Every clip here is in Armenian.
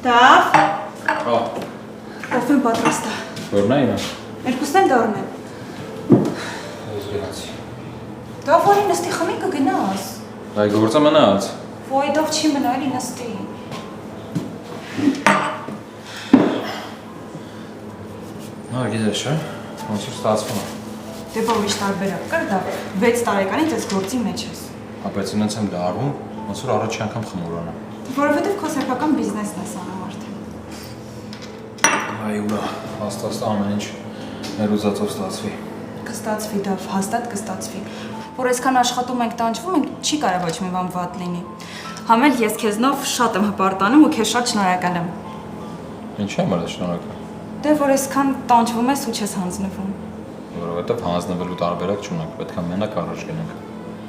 Դավ։ Հա։ Ով եմ պատրաստ է։ Որն է ինը։ Երկուսն են դառն են։ Ես գնացի։ Դավ որի նստի խմի կգնաս։ Այ գործը մնաց։ Ոյ դավ չի մնա, էլի նստի։ Հա, գիտես չէ, ոնց որ ստացվում է։ Դե բա ուրիշ տարբերակ կար դա 6 տարեկանից այս գործի մեջ ես։ Բայց ինձ եմ դառնում, ոնց որ առաջի անգամ խմորանը։ Որովհետև քո սեփական բիզնեսն է սանամարդ։ Այ ուրա, հաստատ ամեն ինչ մեր ուզածով ստացվի։ Կստացվի դավ, հաստատ կստացվի։ Որ այսքան աշխատում ենք, տանջվում ենք, չի կարող ոչ մի բան վատ լինի։ Համ էլ ես քեզնով շատ եմ հպարտանում ու քեզ շատ շնորհակալ եմ։ Ինչի՞ եմ արած շնորհակալ։ Դե որ այսքան տանջվում ես ու չես հանձնվում։ Որովհետև հանձնվելու տարբերակ չունենք, պետք է մենակ առաջ գնանք։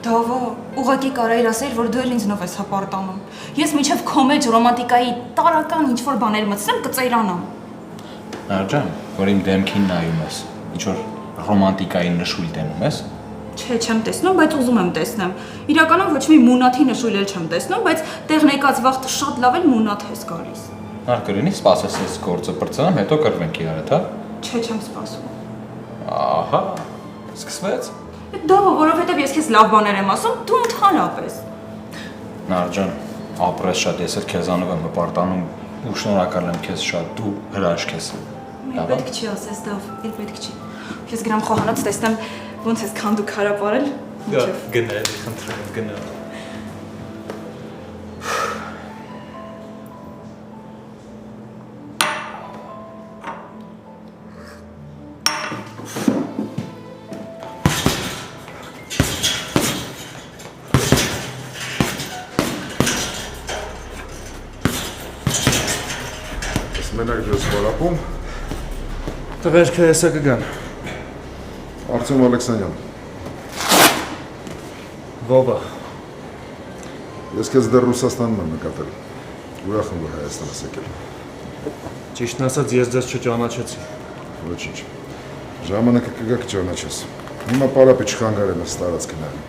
Դավո, ուղղակի կարայր ասել, որ դու էլ ինձնով ես հպարտանում։ Ես մինչև քո մեջ ռոմանտիկայի տարական ինչ-որ բաներ մտցնեմ, կծերանամ։ Աջան, որ իմ դեմքին նայում ես, ինչ-որ ռոմանտիկայի նշույլ տենում ես։ Չէ, չեմ տեսնում, բայց ուզում եմ տեսնեմ։ Իրականում ոչ մի մունաթի նշույլ էլ չեմ տեսնում, բայց տեղ նեկած վաղը շատ լավ էլ մունաթ ես գալիս։ Արկրինի սպասես ես գործը բրծանամ, հետո կրվենք իրար հետ, հա։ Չէ, չեմ սպասում։ Ահա, սկսվեց։ Դավո, որովհետև ես քեզ լավ բաներ եմ ասում, դու ընդհանրապես։ Նարջան, ապրես շատ, ես էլ քեզանով եմ հպարտանում ու շնորհակալ եմ քեզ շատ, դու հրաշք ես։ Մենք պետք չի ասես, դավ, էլ պետք չի։ Ես գրամ խոհանոց տեսնեմ ոնց ես քանդու քարապարել։ Գնա, խնդրում եմ, գնա։ Մենակ ես խորապում։ Տղերքը հեսա կգան։ Արտյոմ Ալեքսանյան։ Վովա։ Ես քեզ դեռ Ռուսաստանում եմ նկատել։ Ուրախ եմ, որ Հայաստան ես եկել։ Ճիշտն ասած ես ձեզ չճանաչեցի։ Ոչինչ։ Ժամանակը կգա կճանաչես։ Հիմա պարապի չխանգարեմ ես տարած գնալու։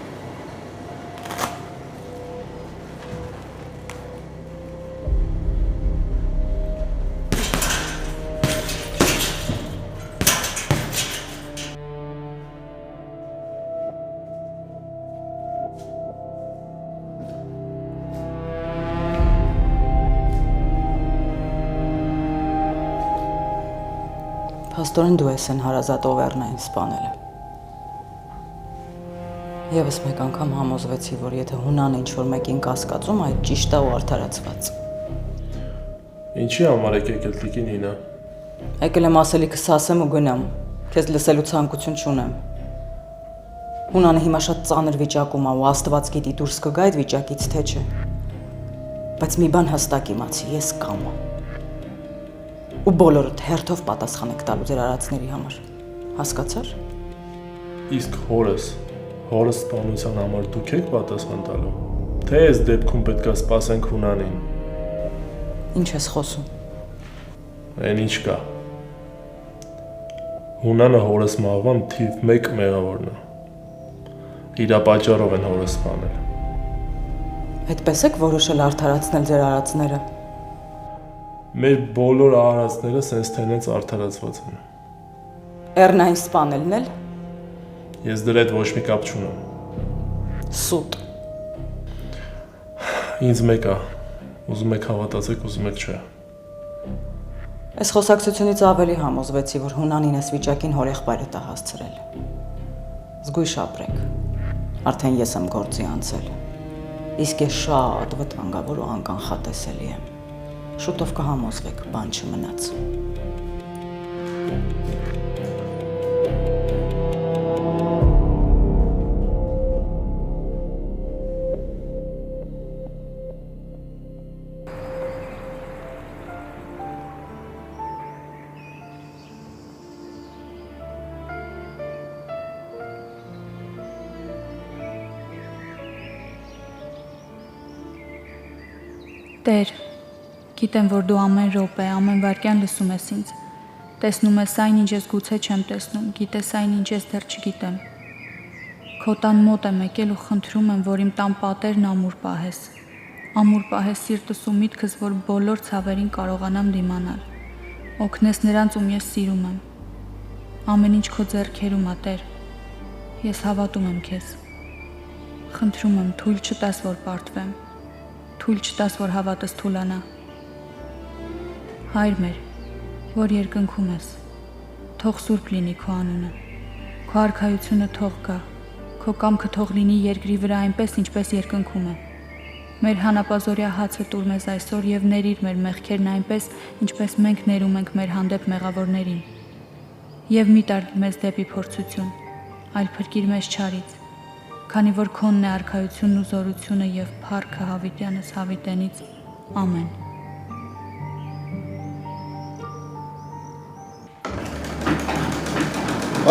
Փաստորեն դու ես են հարազատ Օվերնային սպանելը։ Եվս մեկ անգամ համոզվեցի, որ եթե Հունանը ինչ-որ մեկին կասկածում, այդ ճիշտ է ու արդարացված։ Ինչի համար եք եկել տիկին Նինա։ Եկել եմ ասելիքս ասեմ ու գնամ։ Քեզ լսելու ցանկություն չունեմ։ Հունանը հիմա շատ ծանր վիճակում է ու Աստված գիտի դուրս կգա այդ վիճակից թե չէ։ Բայց մի բան հստակ իմացի, ես կամ ու բոլորդ հերթով պատասխան եք տալու ձեր արածների համար, հասկացար։ Իսկ հորս սպանության համար դուք եք պատասխան տալու, թե այս դեպքում պետք է սպասենք Հունանին։ Ինչ ես խոսում։ Այն ինչ կա։ Հունանը հորս մահվան թիվ 1 մեղավորն է։ Իրա պատճառով են հորս սպանել։ Այդպես եք որոշել արդարացնել ձեր արածները։ Մեր բոլոր արածները սենց թենենց արդարացված են։ Էռնային սպանելն էլ։ Ես դրա հետ ոչ մի կապ չունեմ։ Սուտ։ Ինձ մեկ է, ուզում եք հավատացեք, ուզում եք չէ։ Այս խոսակցությունից ավելի համոզվեցի, որ Հունանին այս վիճակին հորեղբայրդ է հասցրել։ Զգույշ ապրեք։ Արդեն ես եմ գործի անցել։ Իսկ ես շատ վտանգավոր ու անկանխատեսելի եմ։ Շուտով կհամոզվեք, բան չմնաց։ Տեր, գիտեմ, որ դու ամեն րոպե, ամեն վայրկյան լսում ես ինձ, տեսնում ես այն, ինչ ես գուցե չեմ տեսնում, գիտես այն, ինչ ես դեռ չգիտեմ։ Քո տան մոտ եմ եկել ու խնդրում եմ, որ իմ տան պատերն ամուր պահես։ Ամուր պահես սիրտս ու միտքս, որ բոլոր ցավերին կարողանամ դիմանալ։ Օգնես նրանց, ում ես սիրում եմ։ Ամեն ինչ քո ձեռքերում ա, Տեր։ Ես հավատում եմ քեզ։ Խնդրում եմ, թույլ չտաս, որ պարտվեմ։ Թույլ չտաս, որ հավատս թուլանա։ Հայր մեր, որ երկնքում ես, թող սուրբ լինի քո անունը։ Քո արքայությունը թող գա։ Քո կամքը թող լինի երկրի վրա այնպես, ինչպես երկնքում է։ Մեր հանապազորյա հացը տուր մեզ այսօր եւ ներիր մեր մեղքերն այնպես, ինչպես մենք ներում ենք մեր հանդեպ մեղավորներին։ Եվ մի տար մեզ դեպի փորձություն, այլ փրկիր մեզ չարից, քանի որ քոնն է արքայությունն ու զորությունը եւ փառքը հավիտյանս հավիտենից։ Ամեն։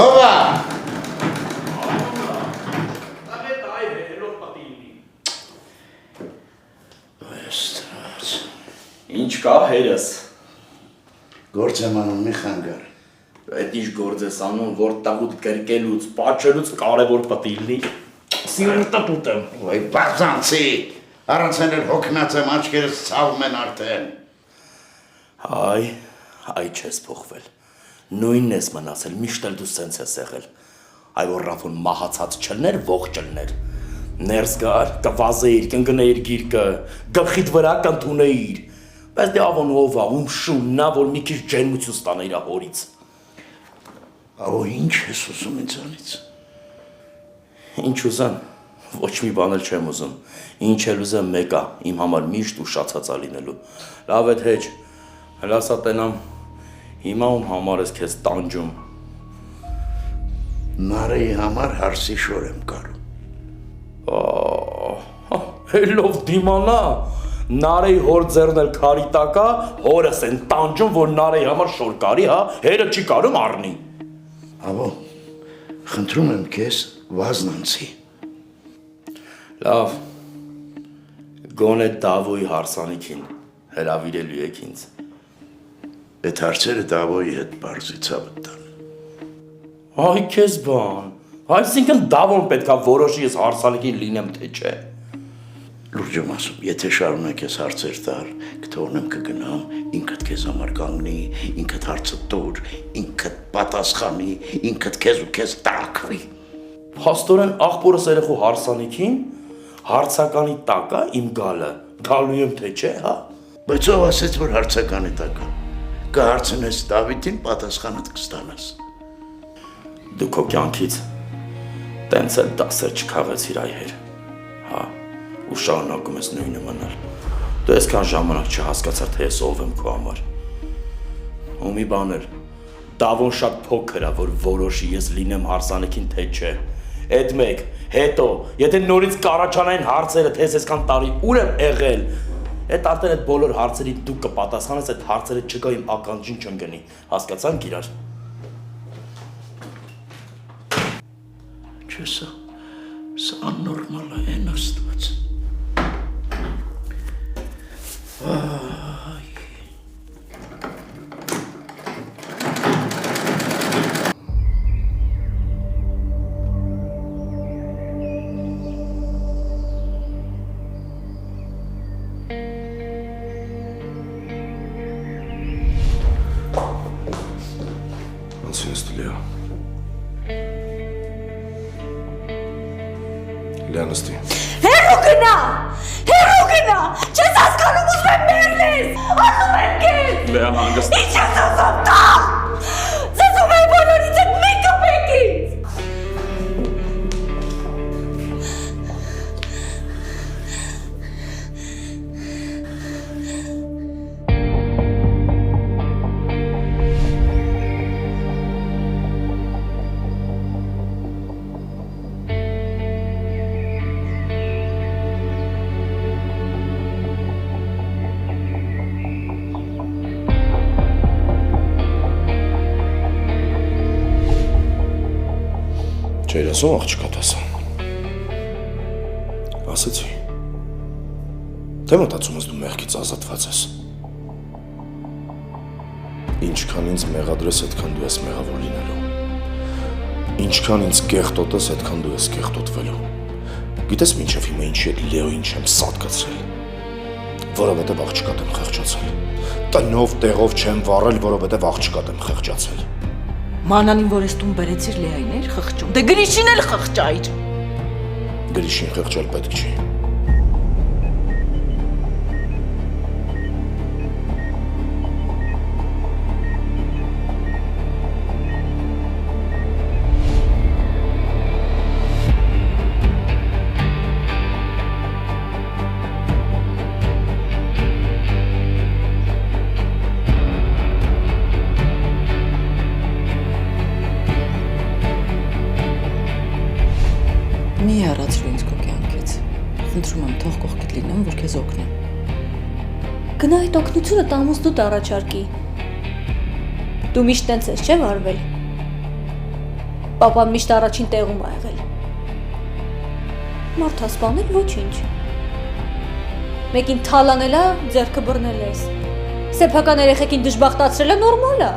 Ո՞վ է։ Ինչ կա հերս։ Գործ եմ անում մի խանգար։ Այդ ինչ գործ ես անում, որ տաղուտ կրկելուց, պաչելուց կարևոր պտի լինի։ Սիրտը տուտեմ։ Ոյ բարձանցի, առանց էլ հոգնած եմ, աչքերս ցավում են արդեն։ Այ չես փոխվել։ Նույնն ես մնացել, միշտ էլ դու սենց ես եղել։ Այ որ Ռաֆոն մահացած չլներ, ողջ չլներ։ Ներս գար, կվազեիր, կընկնեիր գիրկը, գլխիդ վրա կընդունեիր։ Բայց դե ավոն ով ա, ում շուննա, որ մի քիչ ջերմություն ստանա իր հորից։ Ահա ինչ ես ուզում ինձանից։ Ինչ ուզեմ, ոչ մի բան էլ չեմ ուզում։ Ինչ էլ ուզեմ մեկ ա, իմ համար միշտ ուշացած ա լինելու։ Լավ է թե հլասա տենամ, հիմա ում համար ես քեզ տանջում։ Նարեի համար հարսի շոր եմ կարում։ Հելով դիմանա, Նարեի հոր ձեռն էլ քարի տակա, հորս են տանջում, որ Նարեի համար շոր կարի, հա, հերը չի կարում առնի։ Ահա, խնդրում եմ քեզ վազնանցի։ Լավ, գոնե Դավոյի հարսանիքին հրավիրելու եք ինձ։ Այդ հարցերը Դավոյի հետ բարձի ցավը տան։ Այ քեզ բան, այսինքն Դավոն պետքա որոշի ես հարսանիքին լինեմ թե չէ։ Լուրջ եմ ասում, եթե շարունակ ես հարցեր տալ, կթողնեմ կգնամ, ինքդ քեզ համար կանգնի, ինքդ հարցը տուր, ինքդ պատասխանի, ինքդ քեզ ու քեզ տակվի։ Փաստորեն աղբորս երեխու հարսանիքին, հարցականի տակա իմ գալը, գալու եմ թե չէ, հա։ Բայց ով ասեց, որ հարցականի տակա, կհարցնես Դավիթին, պատասխանդ կստանաս։ Դու քո կյանքից տենց էլ դասեր չքաղեցիր այհեր, հա, ու շարունակում ես նույնը մնալ։ Դու այսքան ժամանակ չհասկացար, թե ես ով եմ քո համար։ Ու մի բան էլ, Դավոն շատ փոքր ա, որ որոշի ես լինեմ հարսանիքին թե չէ։ Այդ մեկ, հետո, եթե նորից կառաջանային հարցերը, թե ես այսքան տարի ուր եմ եղել, այդ արդեն այդ բոլոր հարցերին դու կպատասխանես, այդ հարցերը չկա իմ ականջին չընկնի։ Հասկացանք իրար։ Չէ, սա աննորմալ է, են աստված։ Լյանստի։ Հերո գնա, չես հասկանում ուզում եմ մերնես, ասում եմ կեզ։ Լեան հանգստ։ Ինչ ես ասում տա, զսում եմ բոլորից էդ մեկը մեկից։ Չէր ասում աղջկա տասա։ Ասեցի։ Թե մտածում ես դու մեղքից ազատված ես։ Ինչքան ինձ մեղադրես, այդքան դու ես մեղավոր լինելու։ Ինչքան ինձ կեղտոտես, այդքան դու ես կեղտոտվելու։ Գիտես մինչև հիմա ինչի հետ Լեոին չեմ սատկացրել։ որովհետև աղջկատ եմ խղճացել։ Տնով տեղով չեմ վառել, որովհետև աղջկատ եմ խղճացել։ Մանանին, որ ես տուն բերեցիր Լեային էր խղճում։ Դե Գրիշին էլ խղճայր։ Գրիշին խղճել պետք չի։ Մի առածրու ինձ քո կյանքից։ Խնդրում եմ, թող կողքիդ լինեմ, որ քեզ օգնեմ։ Գնա այդ օգնությունը տամուստուտ առաջարկի։ Դու միշտ տենց ես, չէ՞ վարվել։ Պապան միշտ առաջին տեղում ա եղել։ Մարդ հասպանել ոչինչ։ Մեկին թալանել ա, ձեռքը բռնել ես։ Սեփական երեխեքին դժբախտացրելը նորմալ ա։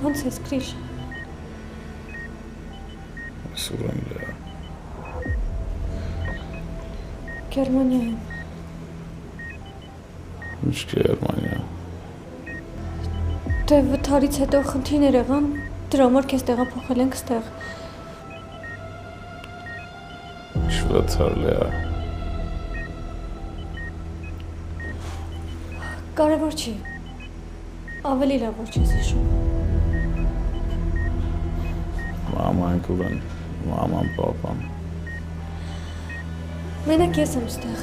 Ոնց ես, Գրիշ։ Սուրը եմ Լեա։ Գերմանիայում։ Ինչ Գերմանիա։ Դե վթարից հետո խնդիրներ եղան, դրա համար քեզ տեղափոխել ենք ստեղ։ Ինչ վթար Լեա։ Կարևոր չի։ Ավելի լավ որ չես հիշում։ Մաման կուրեն, մաման պապան։ Մենակ ես եմ ստեղ։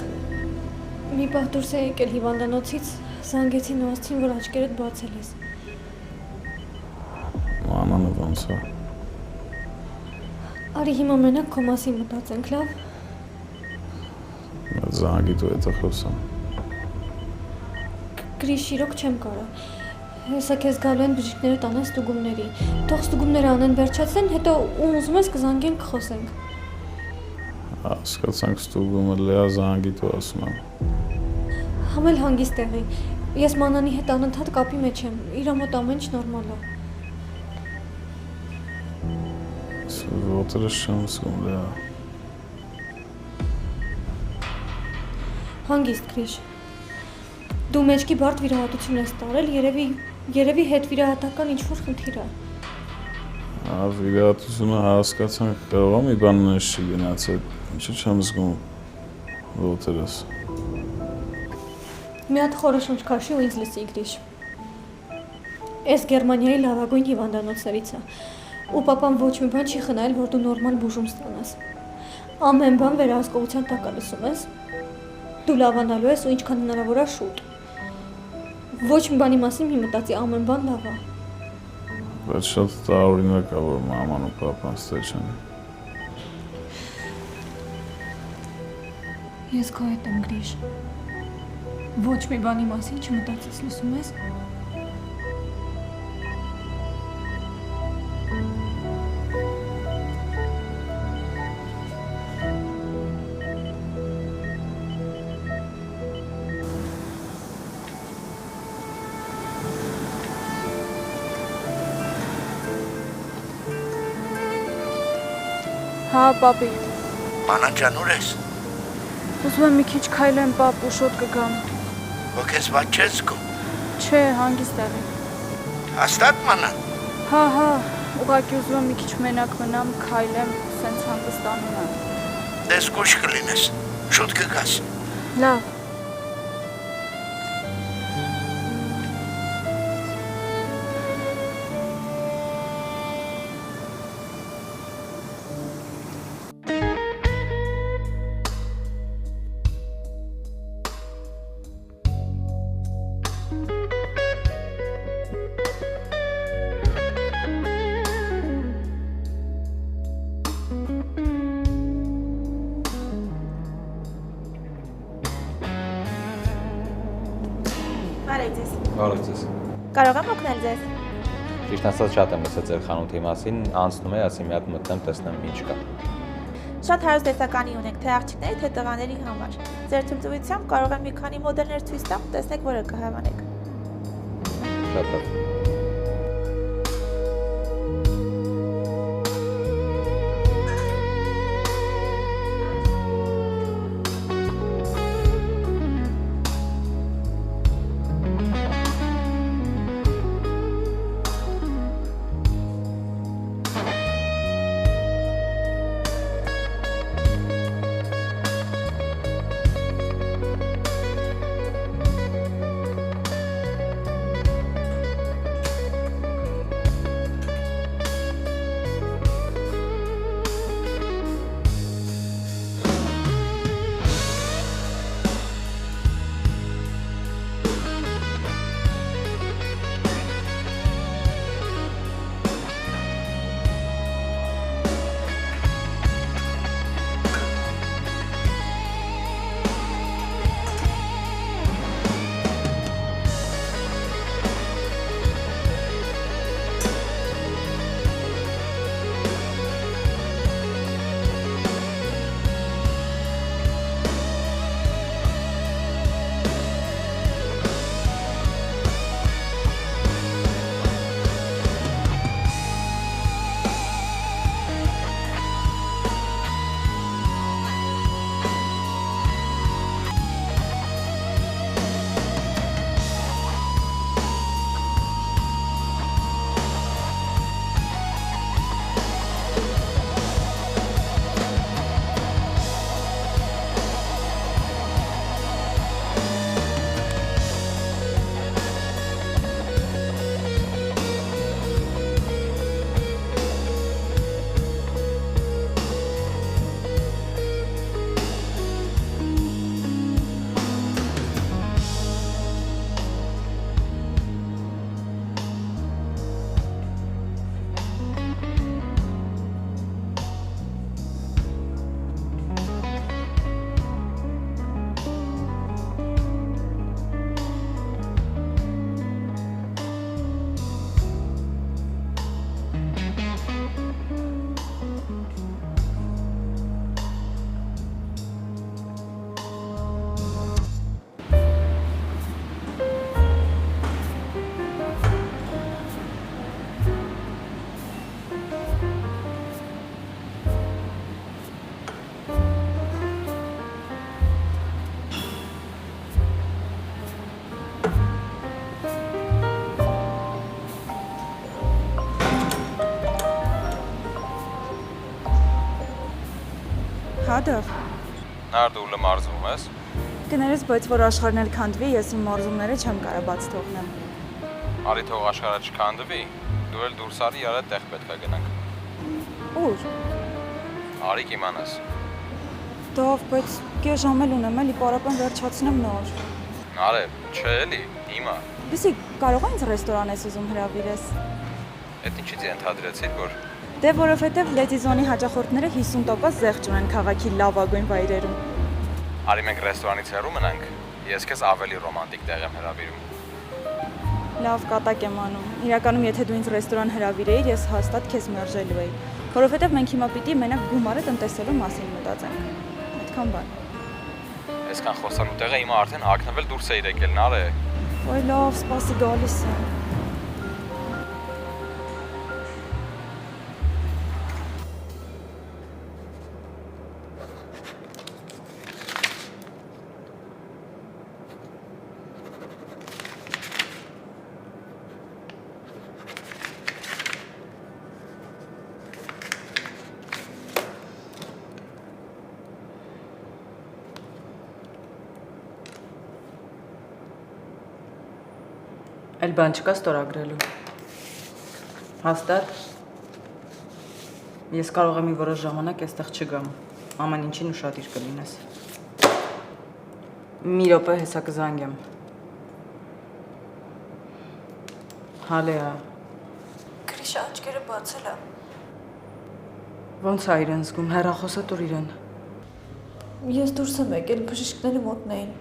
Մի պահ դուրս է եկել հիվանդանոցից, զանգեցին ու ասցին, որ աչքերդ բացել ես։ Մամանը ոնց է։ Արի հիմա մենակ քո մասին մտածենք, լավ։ Զանգի դու հետը խոսամ։ Գրիշ, իրոք չեմ կարող։ Հեսա քեզ գալու են բժիշկները տանեն ստուգումների։ Թող ստուգումները անեն վերջացնեն, հետո ում ուզում ես կզանգենք, կխոսենք։ Հասկացանք ստուգումը Լեա զանգի դու ասում եմ։ Համել հանգիստ տեղի։ Ես Մանանի հետ անընդհատ կապի մեջ եմ։ Իր մոտ ամեն ինչ նորմալ է։ Ոտերը չեմ զգում Լեա։ Հանգիստ, Գրիշ։ Դու մեջքի բարդ վիրահատություն ես տարել, երևի հետ վիրահատական ինչ-որ խնդիր է։ Վիրահատությունը հասկացանք, կարող եմ մի բան նես չի գնացել, ինչու չեմ զգում ոտերս։ Մի հատ խորը շունչ քաշի ու ինձ լսի, Գրիշ։ Էս Գերմանիայի լավագույն հիվանդանոցներից է, ու պապան ոչ մի բան չի խնայել, որ դու նորմալ բուժում ստանաս։ Ամեն բան վերահսկողության տակ է, լսում ես։ Դու լավանալու ես ու ինչքան հնարավոր է շուտ։ Ոչ մի բանի մասին մի մտածի, ամեն բան լավ է։ Բայց շատ տարօրինակ է, որ մաման ու պապան ստեղ չեն։ Ես քո հետ եմ, Գրիշ։ Ոչ մի բանի մասին չմտածես, լսում ես։ Հա, պապի։ Մանան ջան, ուր ես։ Ուզում եմ մի քիչ քայլեմ, պապ, ու շոտ կգամ։ Ոգեզված չես զգում։ Չէ, հանգիստ եղի։ Հաստատ Մանան։ Հա, ուղղակի ուզում եմ մի քիչ մենակ մնամ, քայլեմ, սենց հանգստանում եմ։ Դες կուշ կլինես, շուտ կգաս։ Լավ։ Բարև ձեզ։ Բարև ձեզ։ Կարող եմ օգնել ձեզ։ Ճիշտ ասած շատ եմ լսել ձեր խանութի մասին, անցնում է, ասի մի հատ մտնեմ, տեսնեմ ինչ կա։ Շատ հարուստ տեսականի ունենք թե աղջիկների, թե տղաների համար։ Ձեր ցույցությամբ կարող եմ մի քանի մոդելներ ցույց տամ, տեսնեք որը կհավանեք։ Շատ լավ։ Հադավ։ Նարդ ու լմարզվում ես։ Կներես, բայց որ աշխարհն էլ քանդվի, ես իմ մարզումները չեմ կարող բաց թողնեմ։ Արի թող աշխարհը չքանդվի, դու էլ դուրս արի, արա տեղ պետք է գնանք։ Ուր։ Արի կիմանաս։ Դով, բայց կես ժամ էլ ունեմ, էլի պարապան վերջացնեմ նոր։ Արե, չէ էլի, հիմա։ Լսի, կարող ես ռեստորան ես ուզում հրավիրես։ Էդ ինչի՞ց ենթադրեցիր, որ Դե որովհետև Լեդի Զոնի հաճախորդները 50% զեղչ ունեն քաղաքի լավագույն վայրերում։ Արի մենք ռեստորանից հեռու մնանք, ես քեզ ավելի ռոմանտիկ տեղ եմ հրավիրում։ Լավ կատակ եմ անում։ Իրականում, եթե դու ինձ ռեստորան հրավիրեիր, ես հաստատ քեզ մերժելու էի, որովհետև մենք հիմա պիտի մենակ գումարը տնտեսելու մասին մտածենք։ Այդքան բան։ Այսքան խոսալու տեղը հիմա արդեն հագնվել դուրս է եկել, նարե։ Ոյ լավ, սպասի գալիս եմ։ Էլ բան չկա ստորագրելու։ Հաստատ։ Ես կարող եմ մի որոշ ժամանակ այստեղ չգամ։ Ամեն ինչին ուշադիր կլինես։ Մի րոպե հեսա կզանգեմ։ Հալեա։ Գրիշա աչքերը բացել է։ Ոնց է իրեն զգում, հեռախոսը տուր իրեն։ Ես դուրս եմ եկել բժիշկների մոտնային։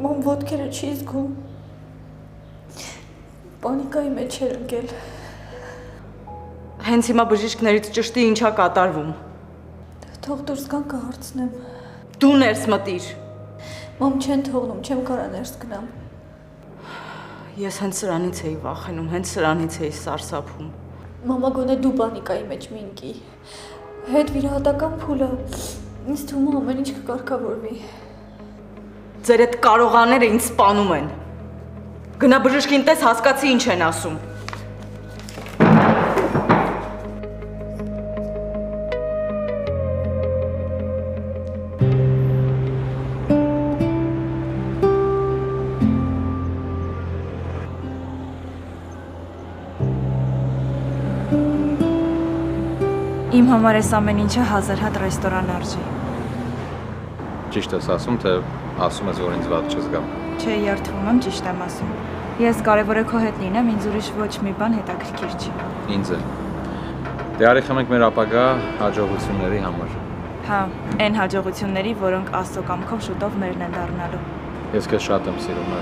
Մոմ ոտքերը չի զգում։ Պանիկայի մեջ էր ընկել։ Հենց հիմա բժիշկներից ճշտի ինչա կատարվում։ Թող դուրս գան կհարցնեմ։ Դու ներս մտիր։ Մոմ չեն թողնում, չեմ կարող ներս գնամ։ Ես հենց սրանից էի վախենում, հենց սրանից էի սարսափում։ Մամա գոնե դու պանիկայի մեջ մի ընկի։ Հետ վիրահատական փուլը, ինձ թվում է ամեն ինչ կկարգավորվի։ Ձեր այդ կարողաները ինձ սպանում են։ Գնա բժշկին տես, հասկացի ինչ են ասում։ Իմ համար էս ամեն ինչը 1000 հատ ռեստորան արժի։ Ճիշտ ես ասում, թե ասում ես, որ ինձ վատ չզգամ։ Չէ, երդվում եմ, ճիշտ եմ ասում։ Ես կարևոր է քո հետ լինեմ, ինձ ուրիշ ոչ մի բան հետաքրքիր չի։ Ինձ էլ։ Դե արի խմենք մեր ապագա հաջողությունների համար։ Հա, այն հաջողությունների, որոնք Աստծո կամքով շուտով մերն են դառնալու։ Ես քեզ շատ եմ սիրում,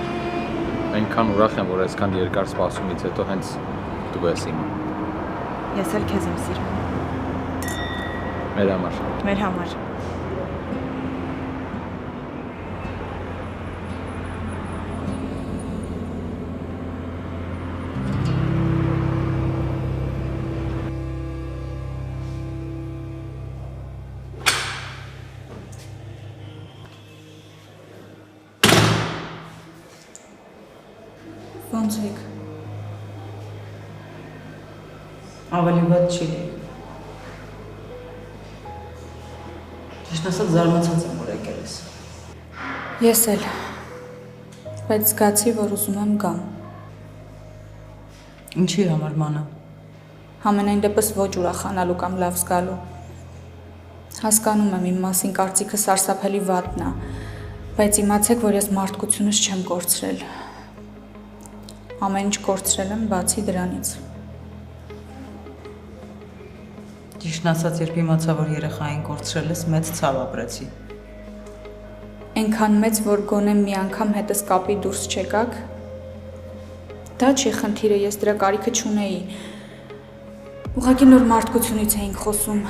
այնքան ուրախ եմ, որ այսքան երկար սպասումից հետո հենց դու ես իմը։ Ես էլ քեզ եմ սիրում։ Մեր համար։ Մեր համար։ Ոնց եք։ Ավելի վատ չի լինի։ Ճիշտ ասած զարմացած եմ, որ եկել ես։ Ես էլ։ Բայց զգացի, որ ուզում եմ գամ։ Ինչի համար մանա։ Համենայն դեպս ոչ ուրախանալու կամ լավ զգալու։ Հասկանում եմ իմ մասին կարծիքը սարսափելի վատն է, բայց իմացեք, որ ես մարդկությունս չեմ կորցրել։ Ամեն ինչ կորցրել եմ բացի դրանից։ Ճիշտն ասած, երբ իմացա, որ երեխային կորցրել ես, մեծ ցավ ապրեցի։ Այնքան մեծ, որ գոնե մի անգամ հետս կապի դուրս չեկաք։ Դա չի խնդիրը, ես դրա կարիքը չունեի։ Ուղղակի նոր մարդկությունից էինք խոսում։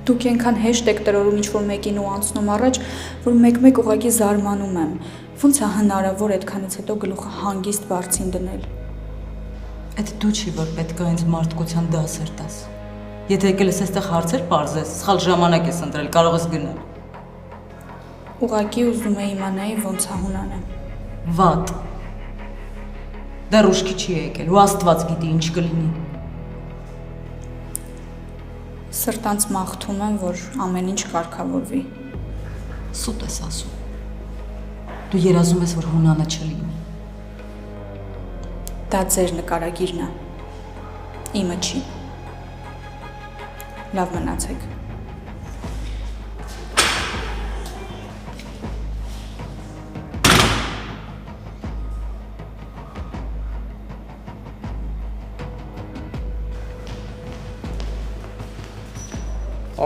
Դուք այնքան հեշտ եք տրորում ինչ-որ մեկին ու անցնում առաջ, որ մեկ-մեկ ուղղակի զարմանում եմ։ Ոնց է հնարավոր այդքանից հետո գլուխը հանգիստ բարձին դնել։ Այդ դու չի, որ պետք է ինձ մարդկության դասեր տաս։ Եթե եկել ես այստեղ հարցեր պարզես, սխալ ժամանակ ես ընտրել, կարող ես գնալ։ Ուղղակի ուզում էի իմանայի ոնց է հունանը։ Վատ։ Դեռ ուշքի չի եկել, ու Աստված գիտի ինչ կլինի։ Սրտանց մաղթում եմ, որ ամեն ինչ կարգավորվի։ Սուտ ես ասում։ Դու երազում ես, որ հունանը չլինի։ Դա ձեր նկարագիրն է։ Իմը չի։ Լավ մնացեք։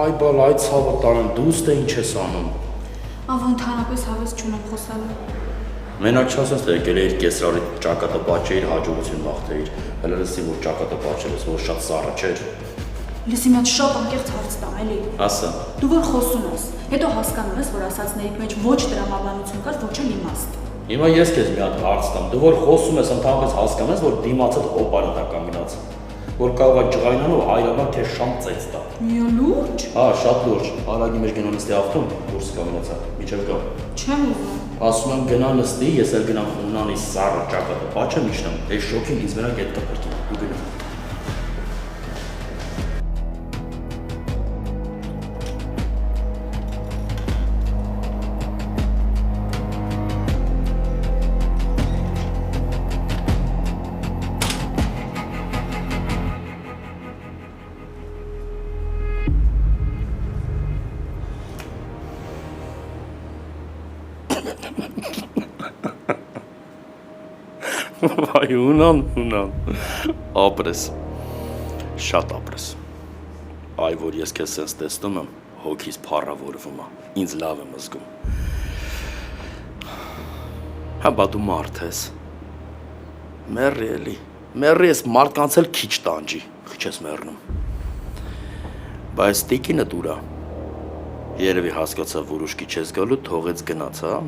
Այ բալ, այդ ցավը տանեմ, դու ստե ինչ ես անում։ Ավ ընդհանրապես հավես չունեմ խոսալու։ Մենակ չասես, թե եկել էիր կեսրարի ճակատը բաչեիր, հաջողություն մաղթեիր, հələ լսի, որ ճակատը բաչել ես, որ շատ սառը չէր։ Լսի մի հատ շատ անկեղծ հարց տամ, էլի։ Ասա։ Դու որ խոսում ես, հետո հասկանում ես, որ ասածների մեջ ոչ տրամաբանություն կար, ոչ էլ իմաստ։ Հիմա ես քեզ մի հատ հարց տամ, դու որ խոսում ես, ընդհանրապես հասկանում ես, որ դիմացդ օպարատա կանգնած, որ կարող է ջղայնանով հայրաբար քեզ շամ ծեծ տա։ Մի լուրջ։ Հա, շատ լուրջ։ Արագի մեջ գնա նստի ավտոն, դուրս կանգնացա, միջև գա։ Չեմ ուզում։ Ասում եմ գնա նստի, ես էլ գնամ ունանի սառը ճակատը, բաչեմ իջնեմ, այս շոքին ինձ մենակ հետ կփրկի, դու գնա։ Վայ, ունան, ապրես, շատ ապրես, այ որ ես քեզ սենց տեսնում եմ, հոգիս փառավորվում է, ինձ լավ եմ զգում, Հա բա դու մարդ ես։ Մեռի էլի։ Մեռի ես մարդկանց էլ քիչ տանջի։ Քիչ ես մեռնում։ Բայց տիկինը դուրա։ Երևի հասկացավ, որ ուշքի չես գալու, թողեց գնաց, հա։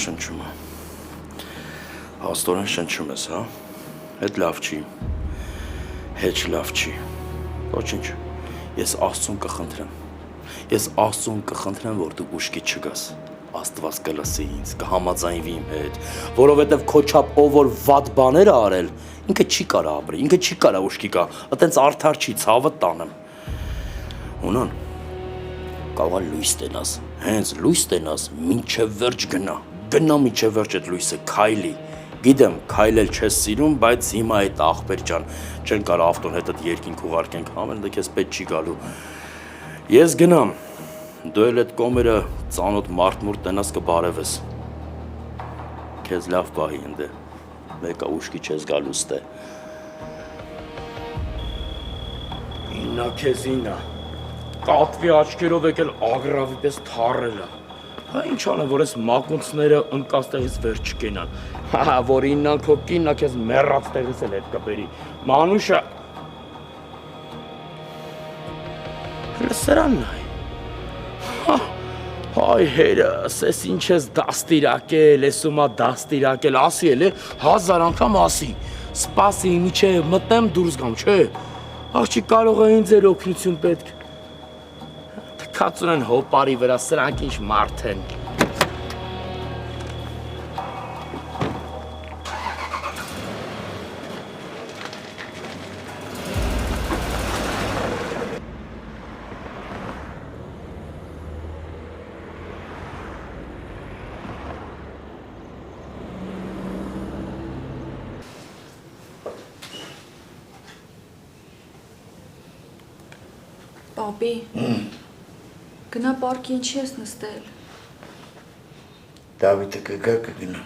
Շնչում է։ Հաստորեն շնչում ես, հա։ Հետ լավ չի։ Հետ լավ չի։ Ոչինչ։ Ես Աստծուն կխնդրեմ։ Ես Աստծուն կխնդրեմ, որ դու ուշքի չգաս։ Աստված կլսի ինձ, կհամաձայնվի իմ հետ, որովհետև քո չափ ով որ վատ բաներ ա արել, ինքը չի կարա ապրի, ինքը չի կարա ուշքի գա, այտենց արդար չի, ցավը տանեմ։ Ունան, կարող է լույս տենաս, հենց լույս տենաս, մինչև վերջ գնա մինչև վերջ այդ լույսը, քայլի, գիտեմ, քայլել չես սիրում, բայց հիմա այդ աղբեր ջան, չեն կարա ավտոն հետդ երկինք ուղարկենք, ամեն դե քեզ պետք չի գալու։ Ես գնամ, դու էլ այդ կոմերը ծանոթ մարդ-մուրդ տենաս կբարևես։ Քեզ լավ պահի ընդ է, մեկա ուշքի չես գալու ստե։ Իննա քեզ իննա, կատվի աչքերով եկել ագրավի պես թարել է։ Հա ինչ անեմ, որ ես մակունցները ընկած տեղից վեր չկենան։ Հա, որ իննան քո կիննա քեզ մեռած տեղից էլ հետ կբերի։ Մանուշա։ Լսրանն այ։ Հայ հերս, ես ինչ ես դաստիրակել, ես ումա դաստիրակել, ասի էլ է, 1000 անգամ ասի, սպասի միջև մտնեմ դուրս գամ, չէ, աղջի կարող է ինձ էր օգնություն պետք, թքած ունեն հոպարի վրա, սրանք ինչ մարդ են։ Պապի, գնա պարկի ինչի ես նստել։ Դավիթը կգա կգնա։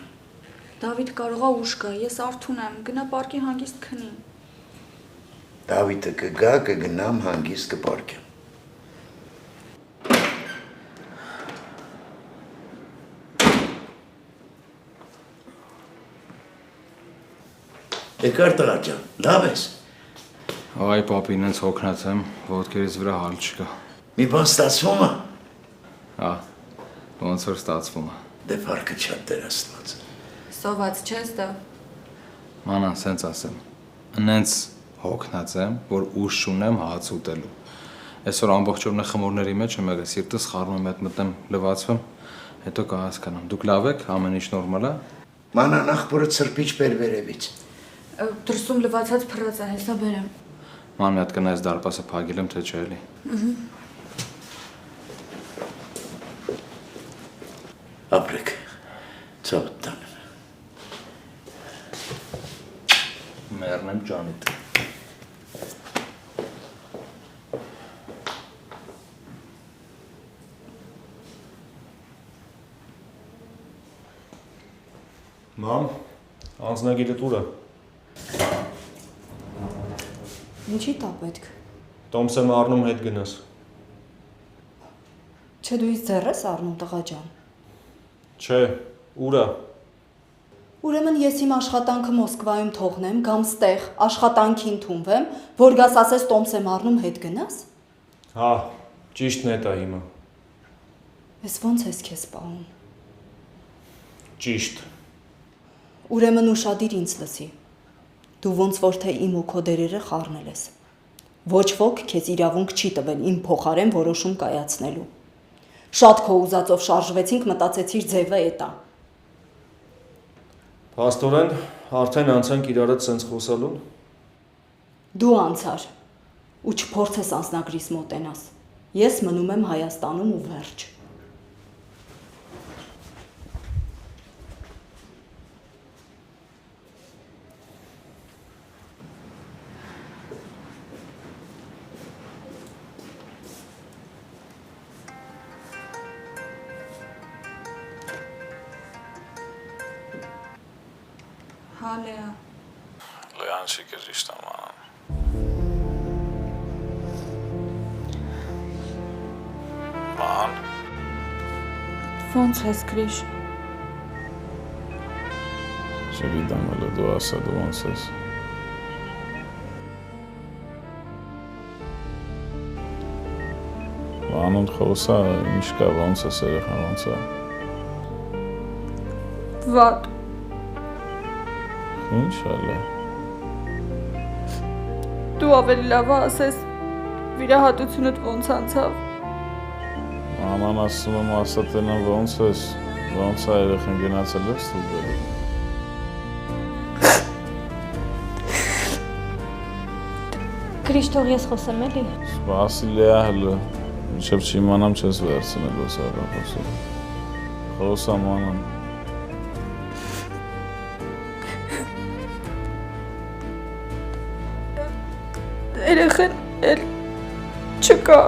Դավիթ կարող է ուշ գա, ես արթուն եմ, գնա պարկի հանգիստ քնի։ Դավիթը կգա կգնամ հանգիստ կպարկեմ։ Եկար տղա ջան, լավ ես։ Այ պապին ինձ հոգնած եմ, ոտքերից վրա հալ չկա։ Մի բան ստացվում է։ Հա, ոնց որ ստացվում է։ Դե փառքը շատ Տեր Աստված։ Սոված չես դա։ Մանան, սենց ասեմ։ Նենց հոգնած եմ, որ ուշ չունեմ հաց ուտելու։ Այսօր ամբողջ օրն խմորների մեջ եմ եղել, սիրտս խառնում եմ, հետ մտեմ լվացվում, հետո կհասկանամ։ Դուք լավ եք, ամեն ինչ նորմալ է։ Մանան աղբորը ցրպիչ բերվերևից։ Դրսում լվացած փռած է, հեսա բերեմ։ Ման մի հատ կնայես դարպասը փակել եմ, թե չէ էլի։ Ապրեք, ցավդ տանեմ։ Մեռնեմ ջանիդ։ Մամ, անձնագիրը տուր է։ Ինչի տա պետք։ Տոմսեմը առնում հետ գնաս։ Չէ դու ինձ ձեռ ես առնում տղա ջան։ Չէ, ուր է։ Ուրեմն ես իմ աշխատանքը Մոսկվայում թողնեմ, գամ ստեղ աշխատանքի ընդունվեմ, որ գաս ասես տոմսեմ առնում հետ գնաս։ Հա, ճիշտն է դա հիմա։ Ես ոնց ես քեզ պահում։ Ճիշտ։ Ուրեմն ուշադիր ինձ լսի։ Դու ոնց որ թե իմ ու քո դերերը խառնել ես։ Ոչ ոք քեզ իրավունք չի տվել իմ փոխարեն որոշում կայացնելու։ Շատ քո ուզածով շարժվեցինք, մտածեցիր ձևը էտա։ Փաստորեն, արդեն անցանք իրար հետ սենց խոսալուն։ Դու անցար ու չփորձես անձնագրիս մոտենաս։ Ես մնում եմ Հայաստանում ու վերջ։ Հա, Լեա։ Լեան չի կրիշտ աման։ Ոնց ես Գրիշ։ Չգիտեմ էլ դու ասա դու ոնց ես։ Անուն խոսա, ինչ կա, ոնց ես երեխան, ոնց է։ Վատ։ Ինչ էլ է։ Դու ավելի լավ ասես վիրահատությունդ ոնց անցավ։ Աման ասում եմ ասա տենան ոնց ես, ոնց է երեխան գնացել ես ստուգել։ Գրիշ, թող ես խոսեմ էլի։ Սպասի լեա հլը, մինչև չիմանամ չես վերցնելու սարը խոսել։ Խոսամ անամ։ Երեխան էլ չկա։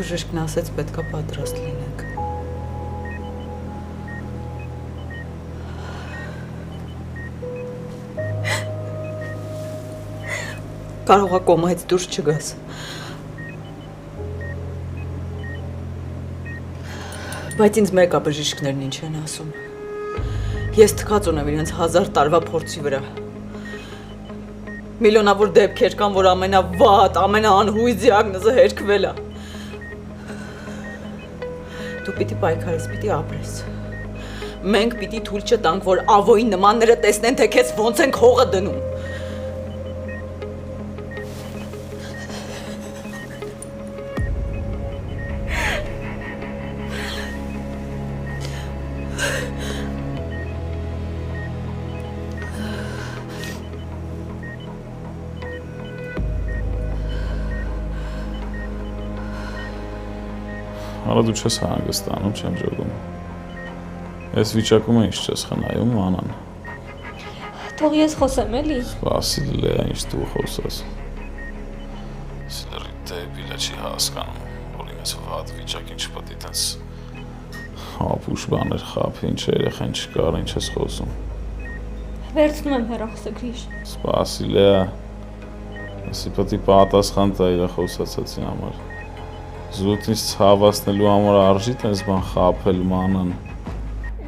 Բժիշկն ասեց պետքա պատրաստ լինեք։ Կարող է կոմայից դուրս չգաս։ Բայց ինձ մեկա բժիշկներն ինչ են ասում։ Ես թքած ունեմ իրենց 1000 տարվա փորձի վրա։ Միլիոնավոր դեպքեր կան, որ ամենավատ, ամենաանհույզ դիագնոզը հերքվել է։ Դու պիտի պայքարես, պիտի ապրես։ Մենք պիտի թույլ չտանք, որ ավոյի նմանները տեսնեն, թե քեզ ոնց ենք հողը դնում։ Հալա դու չես հանգստանում, չեմ ջոգում։ Ես վիճակում ինչ չես խնայում, անան։ Թող ես խոսեմ էլի։ Սպասի լեա ինչ դու խոսես։ Սլերի դեպիլը չի հասկանում, որ ինձ վատ վիճակին չպետք է տես հապուշ բաներ խափի, ինչ երեխան չկար, ինչ ես խոսում։ Վերցնում եմ հեռախոսը Գրիշ։ Սպասի լեա։ Ասի պետք է պատասխան տա իր խոսածածի համար։ Զուտ ինձ ցավացնելու համար արժի տես բան խափել մանան։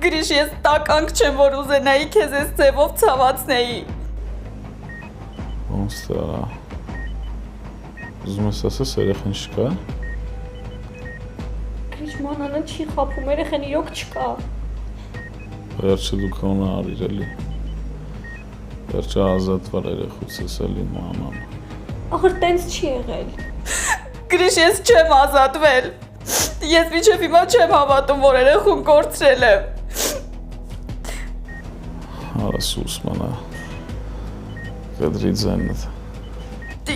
Գրիշ, ես տականք չեմ, որ ուզենայի քեզ այս ձևով ցավացնեի։ Ոնց տարա։ Ուզում ես ասես երեխան չկա։ Գրիշ, մանանը չի խափում, երեխան իրոք չկա։ Վերջը դու կոնը արիր էլի։ Վերջը ազատվար երեխուցս էլի մանան։ Ախր տենց չի եղել։ Գրիշ, ես չեմ ազատվել։ Ես մինչև հիմա չեմ հավատում, որ երեխուն կորցրել եմ։ Արա սուս մանա։ Կդրի ձենդ։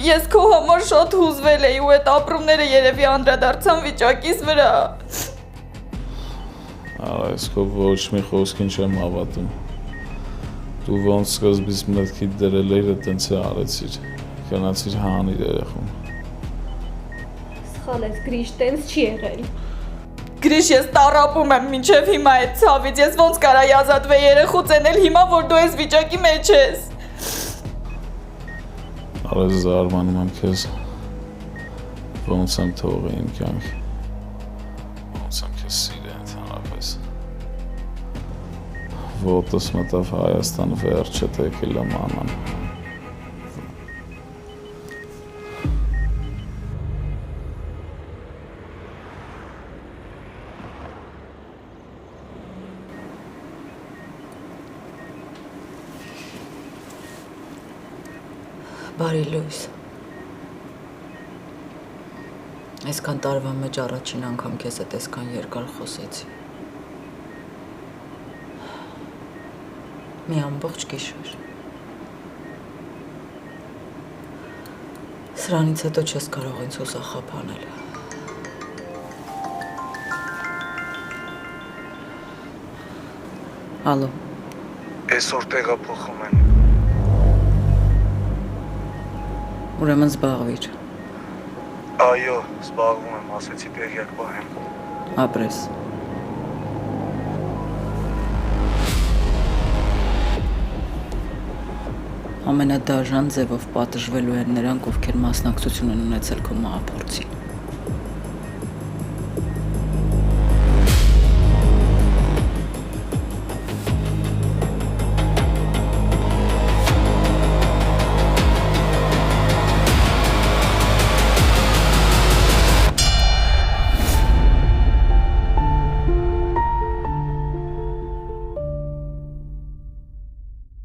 Ես քո համար շատ հուզվել էի ու այդ ապրումները երևի անդրադարձան վիճակիս վրա։ Արա ես քո ոչ մի խոսքին չեմ հավատում։ Դու ոնց սկզբից մտքիդ դրել էիր, տենց է արեցիր։ Գնացիր հանիր երեխուն։ Սխալ ես Գրիշ, տենց չի եղել։ Գրիշ, ես տառապում եմ մինչև հիմա այդ ցավից, ես ոնց կարայի ազատվել երեխուց էնել հիմա, որ դու այս վիճակի մեջ ես։ Արա զարմանում եմ քեզ, ոնց եմ թողել իմ կյանք, ոնց եմ քեզ սիրել ընդհանրապես։ Ոտս մտավ Հայաստան վերջը թեկել եմ անան։ Բարի լույս։ Այսքան տարվա մեջ առաջին անգամ քեզ հետ այսքան երկար խոսեցի։ Մի ամբողջ գիշեր։ Սրանից հետո չես կարող ինձ հուսախաբանել։ Ալո։ Այսօր տեղափոխում են։ Ուրեմն զբաղվիր։ Այո, զբաղվում եմ, ասեցի տեղյակ պահեմ։ Ապրես։ Ամենադաժան ձևով պատժվելու են նրանք, ովքեր մասնակցություն են ունեցել քո մահափորձին։